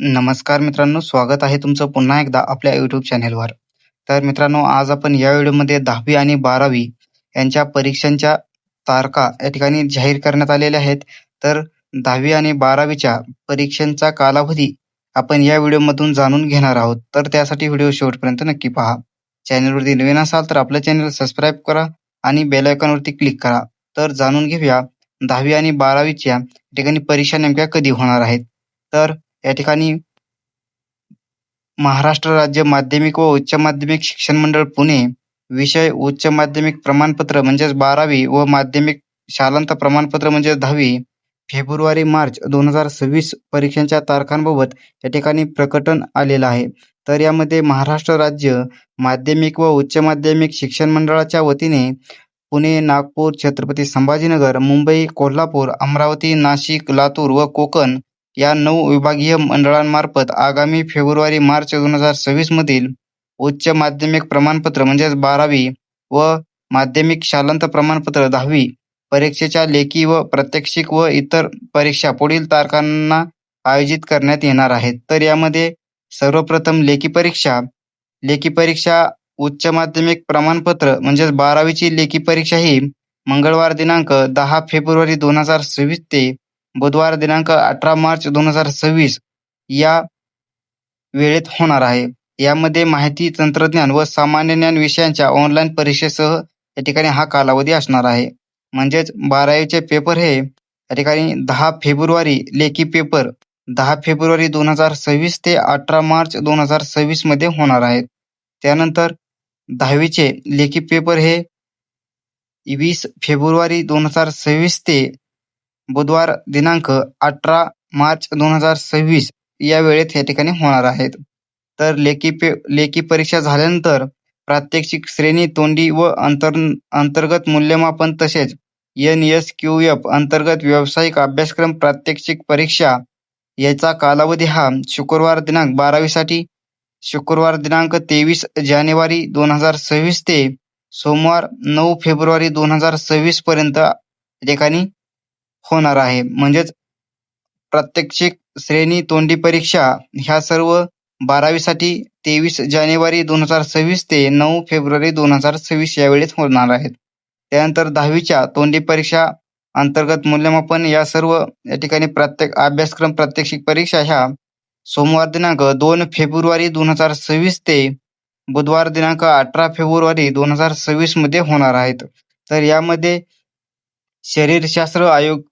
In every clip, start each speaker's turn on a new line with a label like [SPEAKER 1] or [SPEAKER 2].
[SPEAKER 1] नमस्कार मित्रांनो, स्वागत आहे तुमचं पुन्हा एकदा आपल्या YouTube चॅनेलवर. तर मित्रांनो, आज आपण या व्हिडिओमध्ये 10वी आणि 12वी यांच्या परीक्षांच्या तारखा या ठिकाणी जाहीर करण्यात आलेल्या आहेत. तर 10वी आणि 12वीच्या परीक्षांचा कालावधी आपण या व्हिडिओमधून जाणून घेणार आहोत. तर त्यासाठी व्हिडिओ शेवटपर्यंत नक्की पहा. चॅनलवरती नवीन असाल तर आपल्या चॅनल सबस्क्राईब करा आणि बेल आयकॉनवरती क्लिक करा. तर जाणून घेऊया 10वी आणि 12वीच्या ठिकाणी परीक्षा नेमक्या कधी होणार आहेत. तर या ठिकाणी महाराष्ट्र राज्य माध्यमिक व उच्च माध्यमिक शिक्षण मंडळ पुणे विषय उच्च माध्यमिक प्रमाणपत्र म्हणजेच 12वी व माध्यमिक शालांत प्रमाणपत्र म्हणजेच 10वी फेब्रुवारी-मार्च 2026 परीक्षांच्या तारखांबाबत या ठिकाणी प्रकटन आलेलं आहे. तर यामध्ये महाराष्ट्र राज्य माध्यमिक व उच्च माध्यमिक शिक्षण मंडळाच्या वतीने पुणे, नागपूर, छत्रपती संभाजीनगर, मुंबई, कोल्हापूर, अमरावती, नाशिक, लातूर व कोकण या 9 विभागीय मंडळांमार्फत आगामी फेब्रुवारी-मार्च 2026 मधील उच्च माध्यमिक प्रमाणपत्र म्हणजेच 12वी व माध्यमिक शालांत प्रमाणपत्र 10वी परीक्षेच्या लेखी व प्रात्यक्षिक व इतर परीक्षा पुढील तारखांना आयोजित करण्यात येणार आहेत. तर यामध्ये सर्वप्रथम लेखी परीक्षा उच्च माध्यमिक प्रमाणपत्र म्हणजेच 12वीची लेखी परीक्षा ही मंगळवार दिनांक 10 फेब्रुवारी 2026 ते बुधवार दिनांक 18 मार्च 2026 या वेळेत होणार आहे. यामध्ये माहिती तंत्रज्ञान व सामान्य ज्ञान विषयांच्या ऑनलाईन परीक्षेसह या ठिकाणी हा कालावधी असणार आहे. म्हणजेच 12वीचे पेपर हे या ठिकाणी 10 फेब्रुवारी लेखी पेपर 10 फेब्रुवारी 2026 ते 18 मार्च 2026 मध्ये होणार आहेत. त्यानंतर 10वीचे लेखी पेपर हे 20 फेब्रुवारी 2026 ते बुधवार दिनांक 18 मार्च 2026 या वेळेत या ठिकाणी होणार आहेत. तर लेखी परीक्षा झाल्यानंतर प्रात्यक्षिक श्रेणी तोंडी व अंतर्गत मूल्यमापन तसेच NSQF अंतर्गत व्यावसायिक अभ्यासक्रम प्रात्यक्षिक परीक्षा याचा कालावधी हा शुक्रवार दिनांक 12वीसाठी शुक्रवार दिनांक 23 जानेवारी 2026 ते सोमवार 9 फेब्रुवारी 2026 पर्यंत या ठिकाणी होणार आहे. म्हणजेच प्रात्यक्षिक श्रेणी तोंडी परीक्षा ह्या सर्व 12वीसाठी 23 जानेवारी 2026 ते 9 फेब्रुवारी 2026 या वेळेत होणार आहेत. त्यानंतर 10वीच्या तोंडी परीक्षा अंतर्गत मूल्यमापन या सर्व या ठिकाणी अभ्यासक्रम प्रात्यक्षिक परीक्षा ह्या सोमवार दिनांक 2 फेब्रुवारी 2026 ते बुधवार दिनांक 18 फेब्रुवारी 2026 मध्ये होणार आहेत. तर यामध्ये शरीरशास्त्र,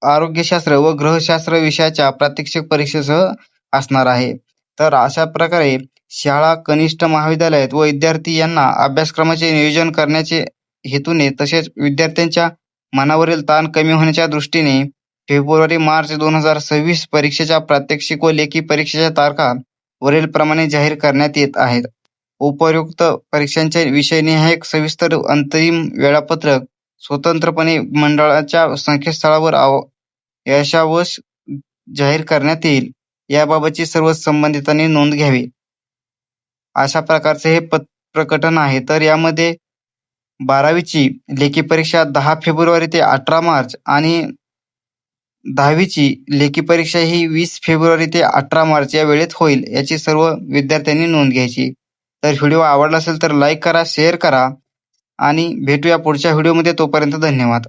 [SPEAKER 1] आरोग्यशास्त्र व ग्रहशास्त्र विषयाच्या प्रात्यक्षिक परीक्षेसह असणार आहे. तर अशा प्रकारे शाळा, कनिष्ठ महाविद्यालयात व विद्यार्थी यांना अभ्यासक्रमाचे नियोजन करण्याचे हेतूने तसेच विद्यार्थ्यांच्या मनावरील ताण कमी होण्याच्या दृष्टीने फेब्रुवारी-मार्च 2026 परीक्षेच्या प्रात्यक्षिक व लेखी परीक्षेच्या तारखा वरीलप्रमाणे जाहीर करण्यात येत आहेत. उपयुक्त परीक्षांचे विषयनिहाय सविस्तर अंतिम वेळापत्रक स्वतंत्रपणे मंडळाच्या संकेतस्थळावर यथावश जाहीर करण्यात येईल. याबाबतची सर्व संबंधितांनी नोंद घ्यावी. अशा प्रकारचे हे प्रकटन आहे. तर यामध्ये 12वीची लेखी परीक्षा 10 फेब्रुवारी ते 18 मार्च आणि 10वीची लेखी परीक्षा ही 20 फेब्रुवारी ते 18 मार्च या वेळेत होईल. याची सर्व विद्यार्थ्यांनी नोंद घ्यायची. तर व्हिडिओ आवडला असेल तर लाईक करा, शेअर करा आणि भेटूया पुढच्या व्हिडिओमध्ये. तोपर्यंत धन्यवाद.